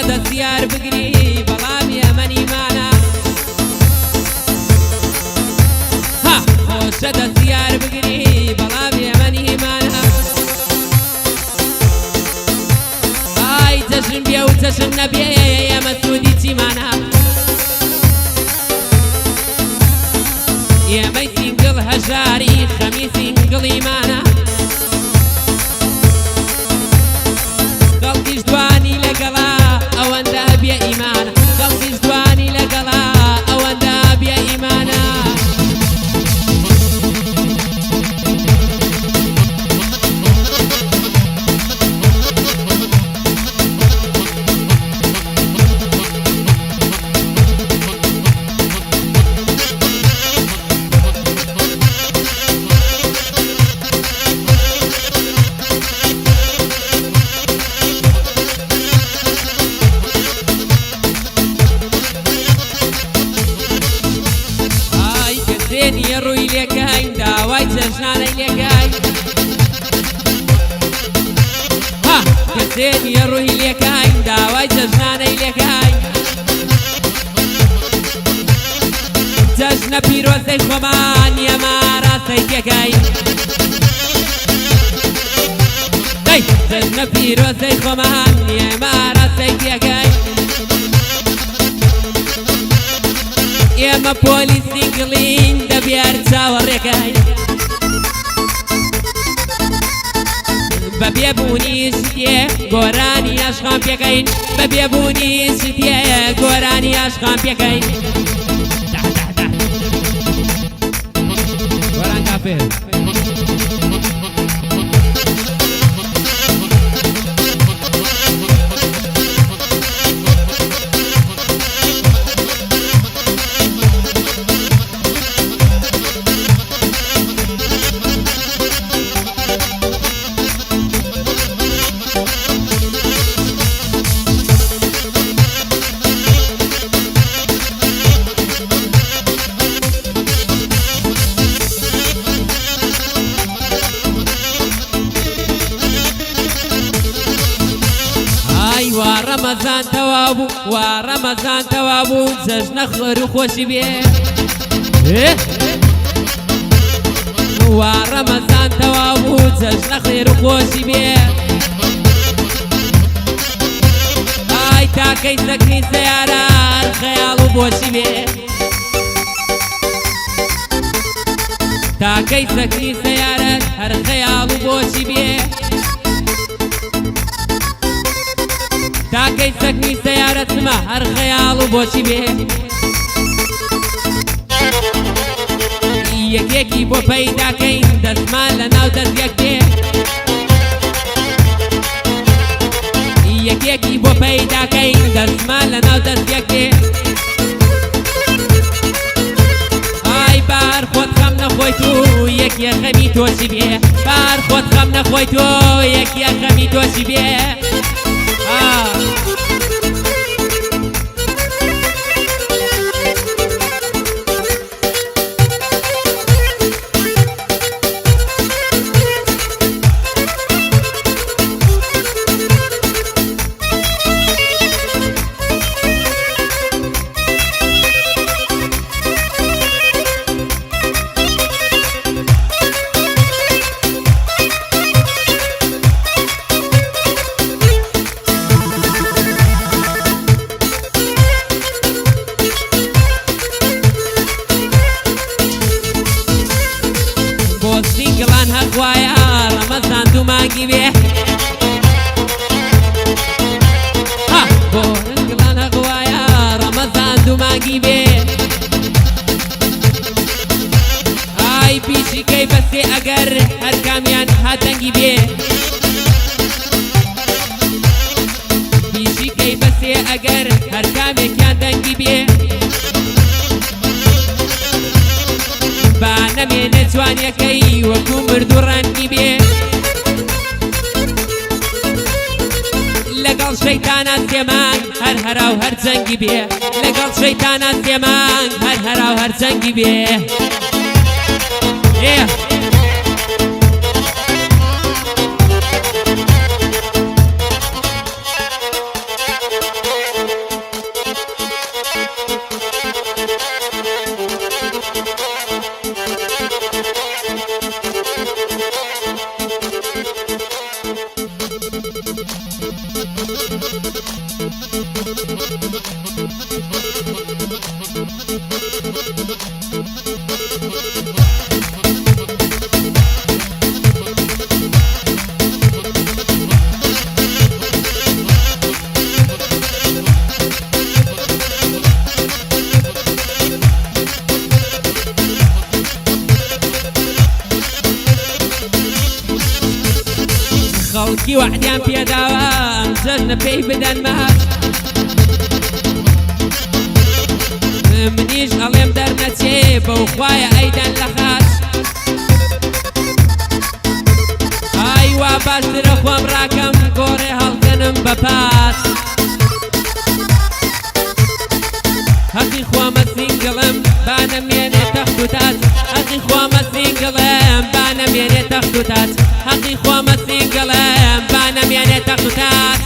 دەستیار بگری بەڵام ئێمەنیمانە ها خۆشە دەستیار بگری بەڵام ئێمەنیمانە ئای جەژن بێ و جەژن نەبێ ئێمە سوودی چیمانە ئێمەی سینگڵ هەژاری خەمی سینگڵیمانە خەڵکیش دوانی لەگەڵا ئەوەندە بێ ئیمانە خەڵکیش دوانی لەگەڵا ئەوەندە بێ ئیمانە کەسێنیە ڕووی لێکاین داوای جەژنانەی لێکاین ها کەسێنیە ڕووی لێکاین داوای جەژنانەی لێکاین جەژنە پیرۆزەی خۆمان ئێمە ڕاستەی تێکاین جەژنە پیرۆزەی خۆمان ئێمە ڕاستەی تێکاین ئێمە پۆلی سینگڵین دەبیار چاوەڕێکاین بە بێبوونی شتێ گۆرانی عاشقان پێکەین بە بێبوونی شتێ گۆرانی عاشقان پێکەین گۆران کافێ وا ڕەمەزان تەواو بوو وا ڕەمەزان تەواو بوو جەژنە خۆر و خۆشی بێ وا ڕەمەزان تەواو بوو جەژنە خێر و خۆشی بێ ئای تاکەی سەکنی سەیارە هەر خەیاڵ و بۆشی بێ تاکەی سەکنی سەیارە هەر خەیاڵ و بۆشی بێ تاکەی سەکنی سەیارە چمە هەر خەیاڵ و بۆچی بێ یەکێکی بۆ پەیداکەین دەستمان لە ناو دەستیەک دێ یەکێکی بۆ پەیداکەین دەستمان لە ناو دەستیەک دێ ئای بار خۆت خەم نەخۆی تو یەکیە خەمی تۆشی بێ بار خۆت خەم نەخۆی تۆ یەکیە خەمی تۆشی بێ سینگڵان هەخوایە ڕەمەزان دوو مانگی بێ بۆ سینگڵان هەخوایە ڕەمەزان دوو مانگی بێ ئای پیشیکەی بەسێ ئەگەر هەر کامیان هاتەنگی بێ پیشیکەی بەسێ ئەگەر هەر کامێکیان دەنگی بێ با نەمێنێ جوانیەکەی وەکو هەرجەنگی بێ لەگەڵ شەیتانان تێمان هەر هەراو هەرجەنگی بێ خەڵکی وعدیان پێداوە ئەم جەژنە پێی بدەن ماچ منیش ئەڵێم دەرنەچێ بەو خوایە ئەیدەن لە خاچ ئای وا باشترە خۆم ڕاکەم گۆڕێ هەڵکەنم بە پاس حەقی خۆمە سینگڵم با نەمێنێ تەخت و تاج حەقی خۆمە سینگڵم با نەمێنێ تەخت و تاج حەقی خۆمە سینگڵم با نەمێنێ تەخت و تاج